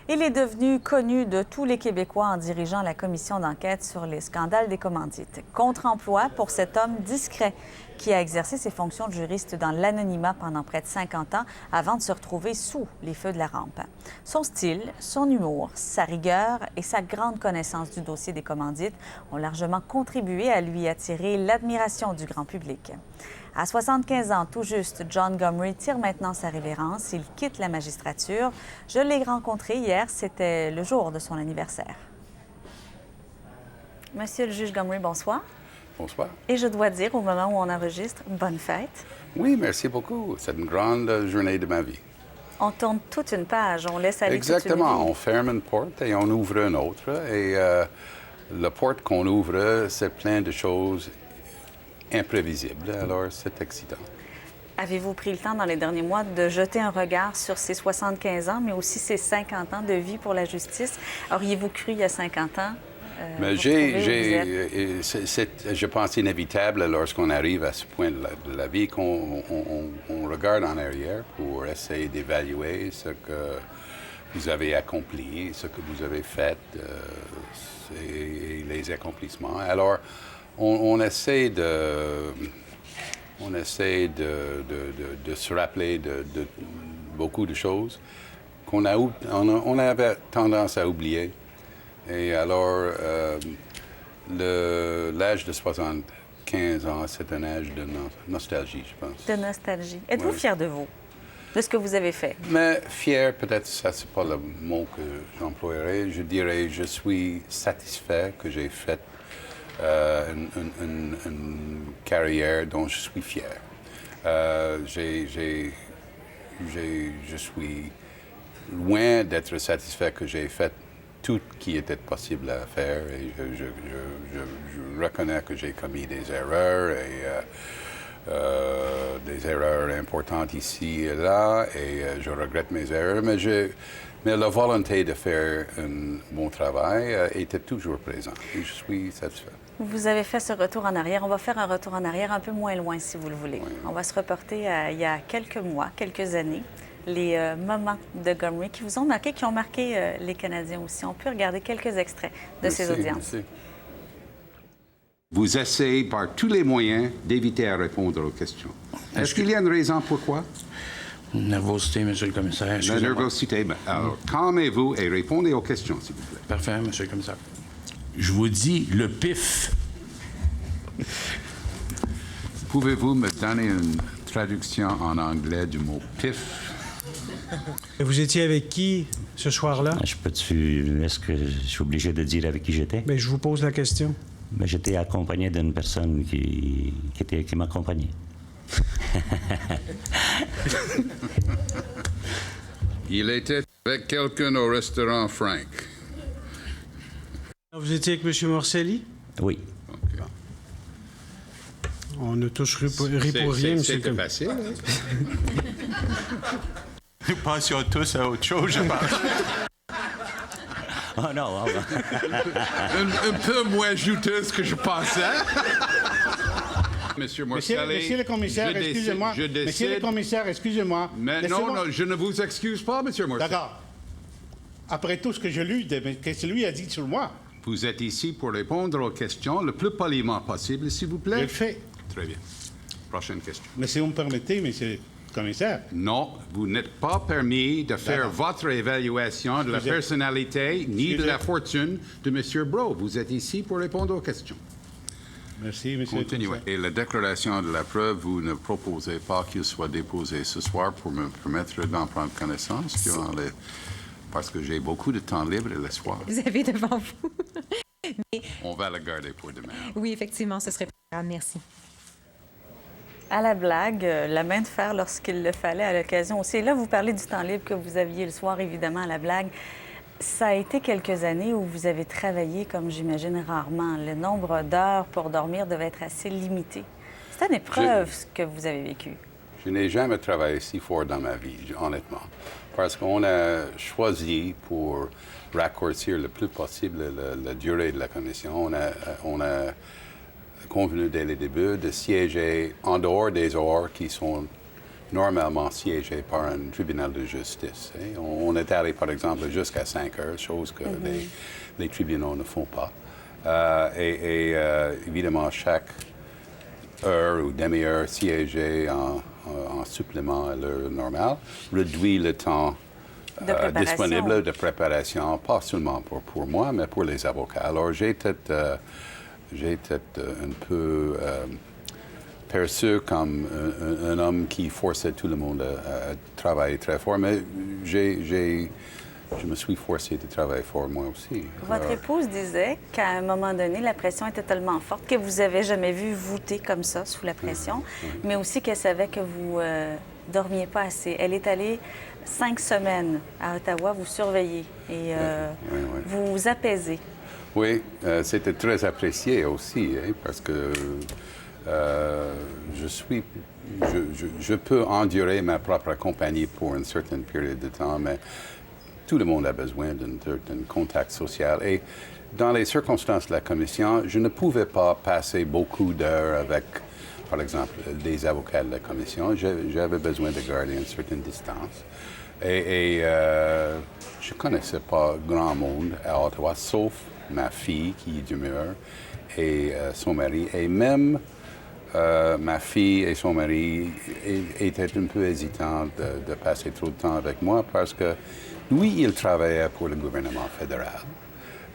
Il est devenu connu de tous les Québécois en dirigeant la commission d'enquête sur les scandales des commandites. Contre-emploi pour cet homme discret qui a exercé ses fonctions de juriste dans l'anonymat pendant près de 50 ans avant de se retrouver sous les feux de la rampe. Son style, son humour, sa rigueur et sa grande connaissance du dossier des commandites ont largement contribué à lui attirer l'admiration du grand public. À 75 ans, tout juste, John Gomry tire maintenant sa révérence. Il quitte la magistrature. Je l'ai rencontré hier, c'était le jour de son anniversaire. Monsieur le juge Gomry, bonsoir. Bonsoir. Et je dois dire, au moment où on enregistre, bonne fête. Oui, merci beaucoup. C'est une grande journée de ma vie. On tourne toute une page, on laisse aller Exactement. toute une vie. On ferme une porte et on ouvre une autre. Et la porte qu'on ouvre, c'est plein de choses imprévisibles. Alors, c'est excitant. Avez-vous pris le temps dans les derniers mois de jeter un regard sur ces 75 ans, mais aussi ces 50 ans de vie pour la justice? Auriez-vous cru il y a 50 ans? Mais je pense, inévitable lorsqu'on arrive à ce point de la vie qu'on regarde en arrière pour essayer d'évaluer ce que vous avez accompli, ce que vous avez fait et les accomplissements. Alors, on essaie de se rappeler de beaucoup de choses qu'on avait tendance à oublier. Et alors, l'âge de 75 ans, c'est un âge de nostalgie, je pense. De nostalgie. Êtes-vous fier de vous, de ce que vous avez fait? Mais fier, peut-être, ça, c'est pas le mot que j'emploierais. Je dirais, je suis satisfait que j'ai fait une carrière dont je suis fier. Je suis loin d'être satisfait que j'ai fait tout ce qui était possible à faire et je reconnais que j'ai commis des erreurs et des erreurs importantes ici et là et je regrette mes erreurs, mais la volonté de faire un bon travail était toujours présente et je suis satisfait. Vous avez fait ce retour en arrière. On va faire un retour en arrière un peu moins loin, si vous le voulez. Oui. On va se reporter à il y a quelques mois, quelques années, les moments de Gomry qui vous ont marqué, qui ont marqué les Canadiens aussi. On peut regarder quelques extraits de ces audiences. Merci. Vous essayez par tous les moyens d'éviter à répondre aux questions. Est-ce qu'il y a une raison pourquoi? Nervosité, Monsieur le commissaire. La Excusez-moi. nervosité. Alors, calmez-vous et répondez aux questions, s'il vous plaît. Parfait, Monsieur le commissaire. Je vous dis le pif. Pouvez-vous me donner une traduction en anglais du mot pif? Vous étiez avec qui ce soir-là? Est-ce que je suis obligé de dire avec qui j'étais? Bien, je vous pose la question. Ben, j'étais accompagné d'une personne qui m'accompagnait. Il était avec quelqu'un au restaurant Frank. Vous étiez avec M. Morcelli? Oui. Okay. On a tous ri pour rien, M. C'était facile, hein? Nous pensions tous à autre chose, je pense. Oh non, un peu moins juteuse que je pensais. Monsieur Morcelli, Monsieur le commissaire, excusez-moi. Monsieur le commissaire, excusez-moi. Mais non, je ne vous excuse pas, Monsieur Morcelli. D'accord. Après tout ce que j'ai lu, qu'est-ce que lui a dit sur moi? Vous êtes ici pour répondre aux questions le plus poliment possible, s'il vous Je plaît. le fais. Très bien. Prochaine question. Mais si vous me permettez, monsieur le commissaire. Non, vous n'êtes pas permis de faire votre évaluation de la personnalité ni de la fortune de M. Brault. Vous êtes ici pour répondre aux questions. Merci, monsieur le Continuez. commissaire. Et la déclaration de la preuve, vous ne proposez pas qu'il soit déposé ce soir pour me permettre d'en prendre connaissance parce que j'ai beaucoup de temps libre le soir. Vous avez devant vous. On va la garder pour demain. Oui, effectivement, ce serait préférable. Merci. À la blague, la main de fer lorsqu'il le fallait à l'occasion aussi. Et là, vous parlez du temps libre que vous aviez le soir, évidemment, à la blague. Ça a été quelques années où vous avez travaillé, comme j'imagine, rarement. Le nombre d'heures pour dormir devait être assez limité. C'est une épreuve, ce que vous avez vécu. Je n'ai jamais travaillé si fort dans ma vie, honnêtement. Parce qu'on a choisi, pour raccourcir le plus possible la durée de la commission, on a convenu dès le début de siéger en dehors des heures qui sont normalement siégé par un tribunal de justice. Hein. On est allé, par exemple, jusqu'à 5 heures, chose que les tribunaux ne font pas. Évidemment, chaque heure ou demi-heure siégée en supplément à l'heure normale réduit le temps disponible de préparation, pas seulement pour moi, mais pour les avocats. Alors, j'ai été un peu perçu comme un homme qui forçait tout le monde à travailler très fort, mais je me suis forcé de travailler fort moi aussi. Votre épouse disait qu'à un moment donné, la pression était tellement forte que vous n'avez jamais vu voûter comme ça sous la pression, mais aussi qu'elle savait que vous dormiez pas assez. Elle est allée 5 semaines à Ottawa vous surveiller et vous apaiser. Oui, c'était très apprécié aussi, hein, parce que je peux endurer ma propre compagnie pour une certaine période de temps, mais tout le monde a besoin d'un contact social. Et dans les circonstances de la commission, je ne pouvais pas passer beaucoup d'heures avec, par exemple, des avocats de la commission. J'avais besoin de garder une certaine distance. Je ne connaissais pas grand monde à Ottawa, sauf ma fille qui y demeure et son mari. Et même ma fille et son mari étaient un peu hésitants de passer trop de temps avec moi parce que lui, il travaillait pour le gouvernement fédéral.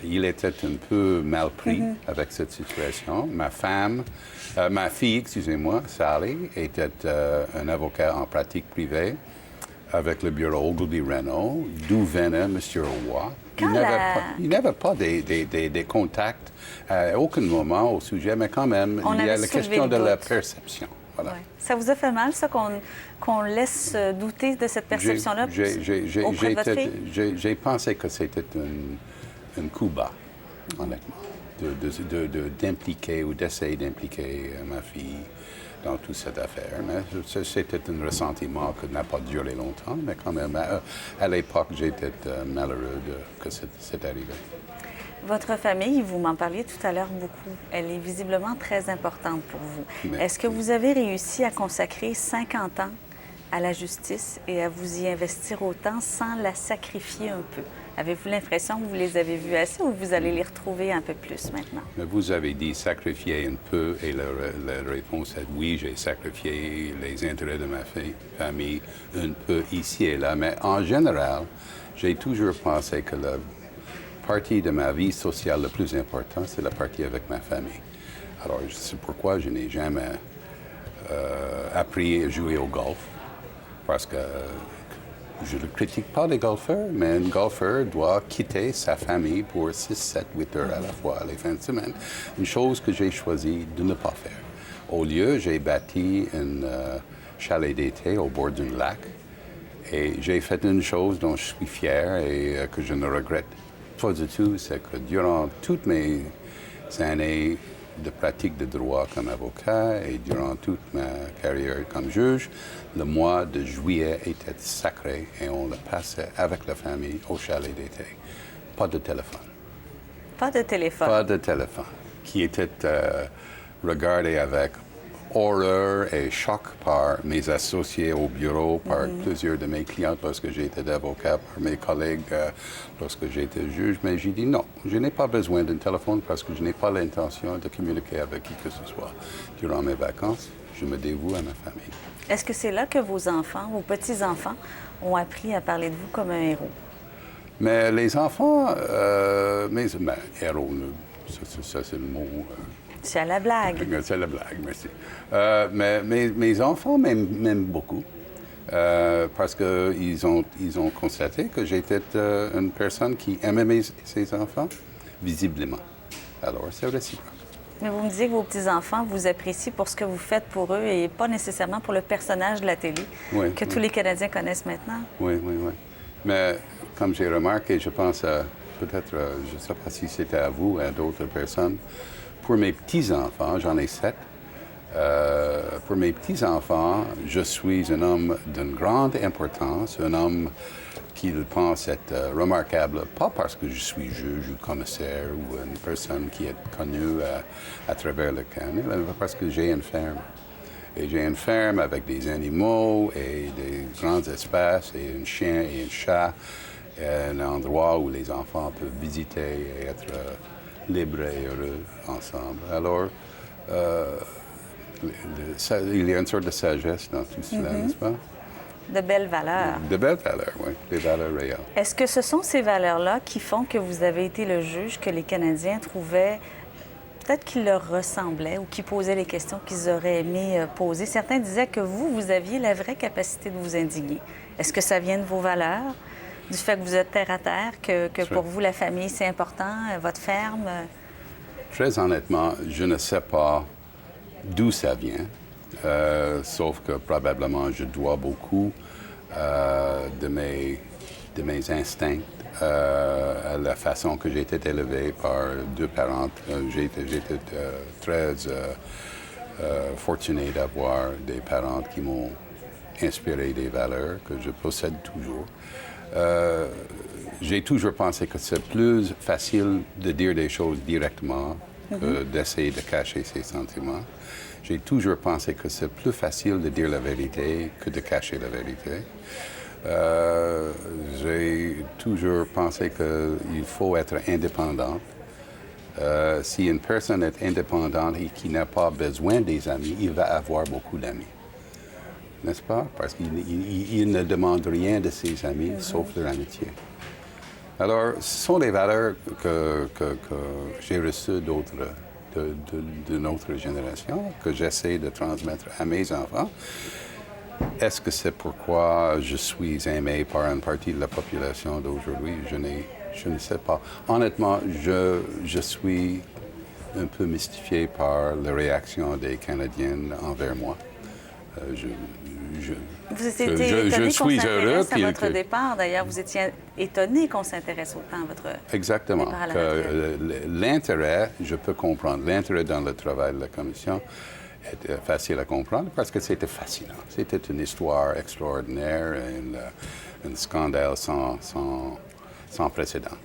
Il était un peu mal pris avec cette situation. Ma fille, excusez-moi, Sally, était un avocat en pratique privée avec le bureau Ogilvy-Renault, d'où venait M. Roy. Il n'avait pas des contacts à aucun moment au sujet, mais quand même, il y a la question de la perception. Voilà. Ouais. Ça vous a fait mal, ça, qu'on laisse douter de cette perception-là auprès de votre fille? J'ai pensé que c'était un coup bas, honnêtement, d'impliquer ou d'essayer d'impliquer ma fille dans toute cette affaire. Mais c'était un ressentiment qui n'a pas duré longtemps, mais quand même, à l'époque, j'étais malheureux que c'est arrivé. Votre famille, vous m'en parliez tout à l'heure beaucoup, elle est visiblement très importante pour vous. Est-ce que vous avez réussi à consacrer 50 ans à la justice et à vous y investir autant sans la sacrifier un peu? Avez-vous l'impression que vous les avez vus assez ou vous allez les retrouver un peu plus maintenant? Mais vous avez dit sacrifier un peu et la réponse est oui, j'ai sacrifié les intérêts de ma famille un peu ici et là. Mais en général, j'ai toujours pensé que la partie de ma vie sociale le plus important, c'est la partie avec ma famille. Alors, c'est pourquoi je n'ai jamais appris à jouer au golf, parce que je ne critique pas les golfeurs, mais un golfeur doit quitter sa famille pour 6, 7, 8 heures à la fois les fins de semaine. Une chose que j'ai choisi de ne pas faire. Au lieu, j'ai bâti un chalet d'été au bord d'un lac et j'ai fait une chose dont je suis fier et que je ne regrette pas du tout, c'est que durant toutes mes années de pratique de droit comme avocat et durant toute ma carrière comme juge, le mois de juillet était sacré et on le passait avec la famille au chalet d'été. Pas de téléphone. Pas de téléphone. Pas de téléphone. Qui était regardé avec horreur et choc par mes associés au bureau, par plusieurs de mes clients lorsque j'étais avocat, par mes collègues lorsque j'étais juge. Mais j'ai dit non, je n'ai pas besoin d'un téléphone parce que je n'ai pas l'intention de communiquer avec qui que ce soit. Durant mes vacances, je me dévoue à ma famille. Est-ce que c'est là que vos enfants, vos petits-enfants, ont appris à parler de vous comme un héros? Mais les enfants, héros, ça c'est le mot... C'est à la blague. C'est la blague, merci. Mais mes enfants m'aiment beaucoup parce qu'ils ont constaté que j'étais une personne qui aimait ses enfants, visiblement. Alors, c'est réciproque. Mais vous me disiez que vos petits-enfants vous apprécient pour ce que vous faites pour eux et pas nécessairement pour le personnage de la télé que tous les Canadiens connaissent maintenant. Oui. Mais comme j'ai remarqué, je pense à peut-être, je ne sais pas si c'était à vous ou à d'autres personnes, pour mes petits-enfants, j'en ai 7, pour mes petits-enfants, je suis un homme d'une grande importance, un homme qu'ils pensent être remarquable, pas parce que je suis juge ou commissaire ou une personne qui est connue à travers le Canada, mais parce que j'ai une ferme. Et j'ai une ferme avec des animaux et des grands espaces et un chien et un chat. Un endroit où les enfants peuvent visiter et être libres et heureux ensemble. Alors, il y a une sorte de sagesse dans tout cela, n'est-ce pas? De belles valeurs. De belles valeurs, oui, des valeurs réelles. Est-ce que ce sont ces valeurs-là qui font que vous avez été le juge que les Canadiens trouvaient peut-être qu'ils leur ressemblaient ou qui posaient les questions qu'ils auraient aimé poser? Certains disaient que vous aviez la vraie capacité de vous indigner. Est-ce que ça vient de vos valeurs? Du fait que vous êtes terre à terre, que pour vous, la famille, c'est important, votre ferme? Très honnêtement, je ne sais pas d'où ça vient, sauf que probablement je dois beaucoup de mes instincts à la façon que j'ai été élevé par deux parents. J'ai été très fortuné d'avoir des parents qui m'ont inspiré des valeurs que je possède toujours. J'ai toujours pensé que c'est plus facile de dire des choses directement que d'essayer de cacher ses sentiments. J'ai toujours pensé que c'est plus facile de dire la vérité que de cacher la vérité. J'ai toujours pensé qu'il faut être indépendant. Si une personne est indépendante et qui n'a pas besoin des amis, il va avoir beaucoup d'amis. N'est-ce pas? Parce qu'il ne demande rien de ses amis, sauf leur amitié. Alors, ce sont des valeurs que j'ai reçues de notre génération, que j'essaie de transmettre à mes enfants. Est-ce que c'est pourquoi je suis aimé par une partie de la population d'aujourd'hui? Je ne sais pas. Honnêtement, je suis un peu mystifié par la réaction des Canadiennes envers moi. Vous étiez étonné qu'on s'intéresse à votre que... départ. D'ailleurs, vous étiez étonné qu'on s'intéresse autant à votre Exactement. départ à la retraite. L'intérêt, je peux comprendre, l'intérêt dans le travail de la Commission était facile à comprendre parce que c'était fascinant. C'était une histoire extraordinaire, un scandale sans précédent.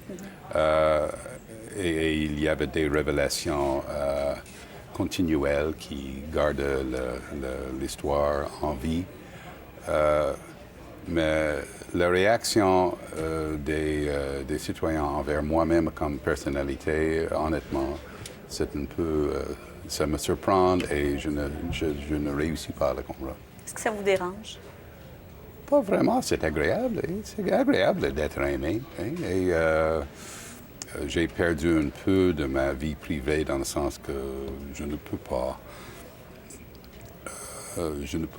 Et il y avait des révélations continuelles qui gardent l'histoire en vie. Mais la réaction des citoyens envers moi-même comme personnalité, honnêtement, c'est un peu... ça me surprend et je ne réussis pas à le comprendre. Est-ce que ça vous dérange? Pas vraiment, c'est agréable. C'est agréable d'être aimé. Et j'ai perdu un peu de ma vie privée dans le sens que je ne peux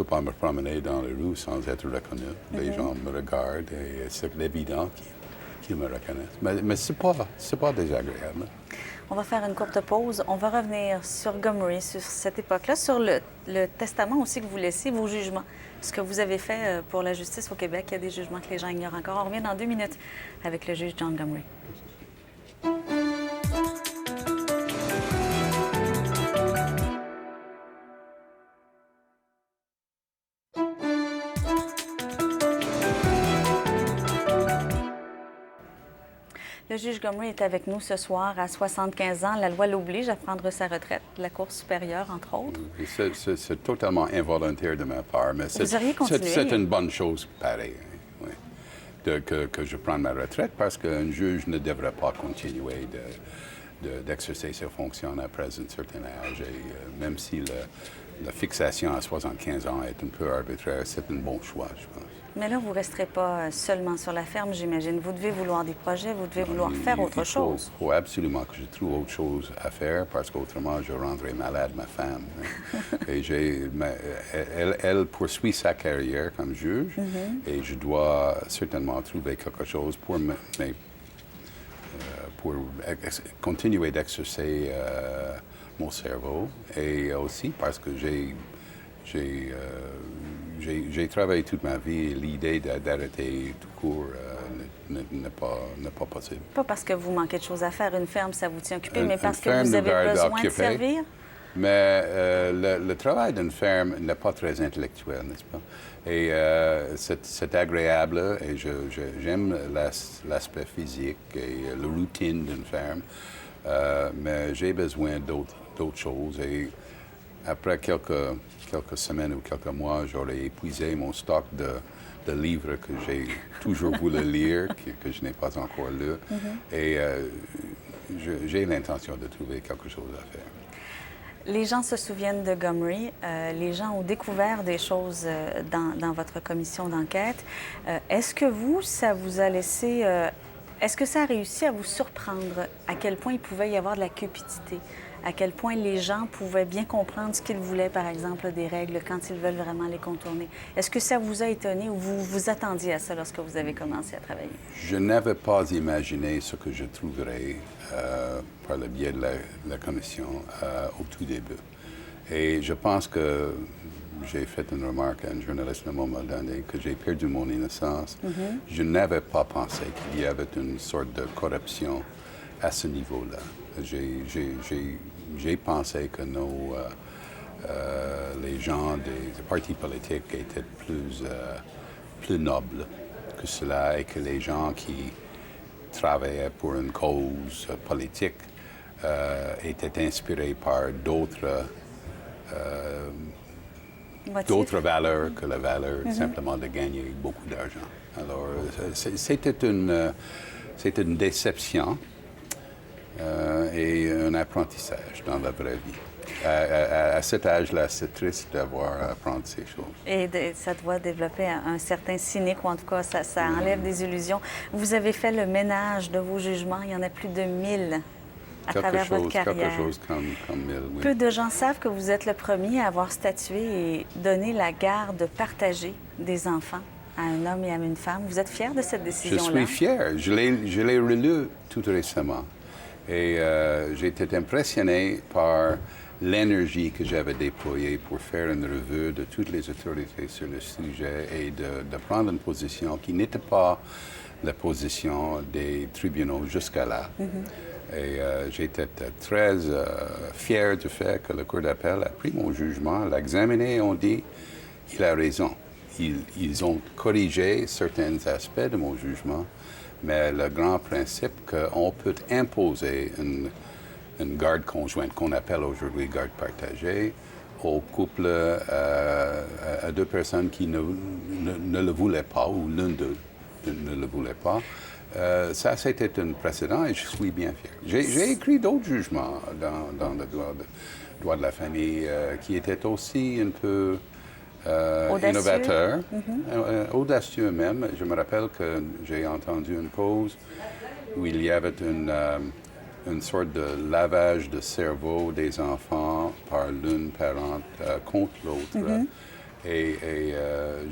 pas me promener dans les rues sans être reconnu. Les gens me regardent et c'est évident qu'ils me reconnaissent. Mais c'est pas désagréable. On va faire une courte pause. On va revenir sur Gomery, sur cette époque-là, sur le testament aussi que vous laissez, vos jugements. Ce que vous avez fait pour la justice au Québec, il y a des jugements que les gens ignorent encore. On revient dans 2 minutes avec le juge John Gomery. Le juge Gomery est avec nous ce soir à 75 ans. La loi l'oblige à prendre sa retraite de la Cour supérieure, entre autres. C'est totalement involontaire de ma part, mais c'est une bonne chose pareil, oui, que je prenne ma retraite parce qu'un juge ne devrait pas continuer d'exercer ses fonctions après un certain âge. Et même si la fixation à 75 ans est un peu arbitraire, c'est un bon choix, je pense. Mais là, vous ne resterez pas seulement sur la ferme, j'imagine. Vous devez vouloir des projets, vous devez vouloir faire autre chose. Il faut absolument que je trouve autre chose à faire parce qu'autrement, je rendrai malade ma femme. Et elle poursuit sa carrière comme juge et je dois certainement trouver quelque chose pour continuer d'exercer mon cerveau et aussi parce que j'ai travaillé toute ma vie et l'idée d'arrêter tout court n'est pas possible. Pas parce que vous manquez de choses à faire, une ferme, ça vous tient occupé, mais parce que vous avez besoin de servir? Mais le travail d'une ferme n'est pas très intellectuel, n'est-ce pas? Et c'est agréable et j'aime l'aspect physique et la routine d'une ferme, mais j'ai besoin d'autres choses. Et après quelques semaines ou quelques mois, j'aurais épuisé mon stock de livres que j'ai toujours voulu lire, que je n'ai pas encore lu. Et j'ai l'intention de trouver quelque chose à faire. Les gens se souviennent de Gomery. Les gens ont découvert des choses dans votre commission d'enquête. Est-ce que ça vous a laissé... est-ce que ça a réussi à vous surprendre à quel point il pouvait y avoir de la cupidité? À quel point les gens pouvaient bien comprendre ce qu'ils voulaient, par exemple, des règles, quand ils veulent vraiment les contourner? Est-ce que ça vous a étonné ou vous vous attendiez à ça lorsque vous avez commencé à travailler? Je n'avais pas imaginé ce que je trouverais par le biais de la commission au tout début. Et je pense que j'ai fait une remarque à un journaliste à un moment donné que j'ai perdu mon innocence. Je n'avais pas pensé qu'il y avait une sorte de corruption à ce niveau-là. J'ai pensé que les gens des partis politiques étaient plus nobles que cela et que les gens qui travaillaient pour une cause politique étaient inspirés par d'autres valeurs que la valeur simplement de gagner beaucoup d'argent. Alors, c'était une déception. Et un apprentissage dans la vraie vie. À cet âge-là, c'est triste d'avoir à apprendre ces choses. Et ça doit développer un certain cynique, ou en tout cas, ça enlève des illusions. Vous avez fait le ménage de vos jugements. Il y en a plus de 1000 à travers votre carrière. Quelque chose comme 1000, oui. Peu de gens savent que vous êtes le premier à avoir statué et donné la garde partagée des enfants à un homme et à une femme. Vous êtes fier de cette décision-là? Je suis fier. Je l'ai relu tout récemment. Et j'ai été impressionné par l'énergie que j'avais déployée pour faire une revue de toutes les autorités sur le sujet et de prendre une position qui n'était pas la position des tribunaux jusqu'à là. Et j'étais très fier du fait que la Cour d'appel a pris mon jugement, l'a examiné et ont dit il a raison. Ils ont corrigé certains aspects de mon jugement. Mais le grand principe qu'on peut imposer une garde conjointe, qu'on appelle aujourd'hui garde partagée, au couple, à deux personnes qui ne le voulaient pas, ou l'une d'eux ne le voulait pas, ça, c'était un précédent et je suis bien fier. J'ai écrit d'autres jugements dans le droit de la famille qui étaient aussi un peu... innovateur, audacieux même. Je me rappelle que j'ai entendu une cause où il y avait une sorte de lavage de cerveau des enfants par l'une parente contre l'autre. Et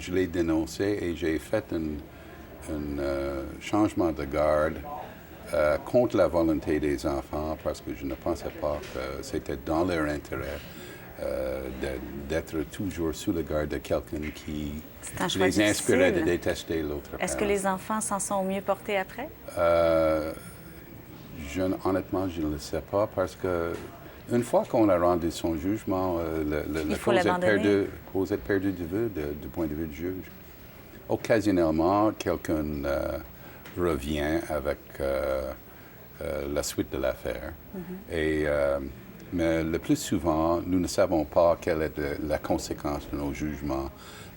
je l'ai dénoncé et j'ai fait un changement de garde contre la volonté des enfants parce que je ne pensais pas que c'était dans leur intérêt d'être toujours sous le garde de quelqu'un qui les inspirait de détester l'autre parent. Est-ce que les enfants s'en sont mieux portés après? Honnêtement, je ne le sais pas parce que une fois qu'on a rendu son jugement, la cause est perdue de vue du point de vue du juge. Occasionnellement, quelqu'un revient avec la suite de l'affaire. Mais le plus souvent, nous ne savons pas quelle est la conséquence de nos jugements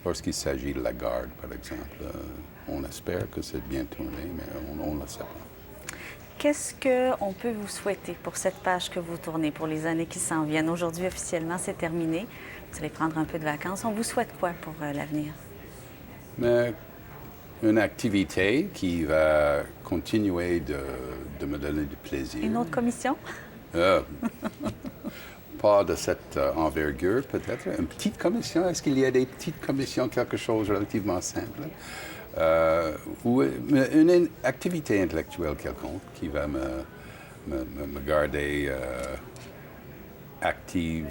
lorsqu'il s'agit de la garde, par exemple. On espère que c'est bien tourné, mais on ne le sait pas. Qu'est-ce qu'on peut vous souhaiter pour cette page que vous tournez pour les années qui s'en viennent? Aujourd'hui, officiellement, c'est terminé. Vous allez prendre un peu de vacances. On vous souhaite quoi pour l'avenir? Mais une activité qui va continuer de me donner du plaisir. Une autre commission? Pas de cette envergure, peut-être. Une petite commission. Est-ce qu'il y a des petites commissions, quelque chose de relativement simple? Ou une activité intellectuelle quelconque qui va me garder active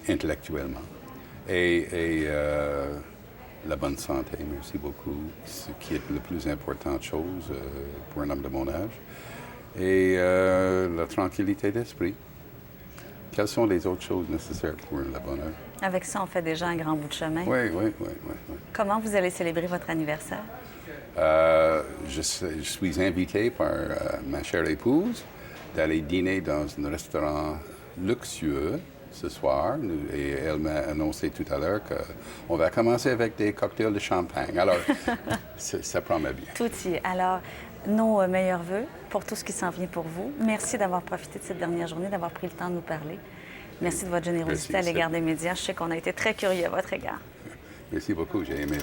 intellectuellement. Et la bonne santé, merci beaucoup, ce qui est la plus importante chose pour un homme de mon âge. Et la tranquillité d'esprit. Quelles sont les autres choses nécessaires pour le bonheur? Avec ça, on fait déjà un grand bout de chemin. Oui. Comment vous allez célébrer votre anniversaire? Je suis invité par ma chère épouse d'aller dîner dans un restaurant luxueux ce soir et elle m'a annoncé tout à l'heure qu'on va commencer avec des cocktails de champagne. Alors, ça promet bien. Tout y est. Alors, nos meilleurs vœux pour tout ce qui s'en vient pour vous. Merci d'avoir profité de cette dernière journée, d'avoir pris le temps de nous parler. Merci de votre générosité Merci, à l'égard des médias. Je sais qu'on a été très curieux à votre égard. Merci beaucoup, j'ai aimé.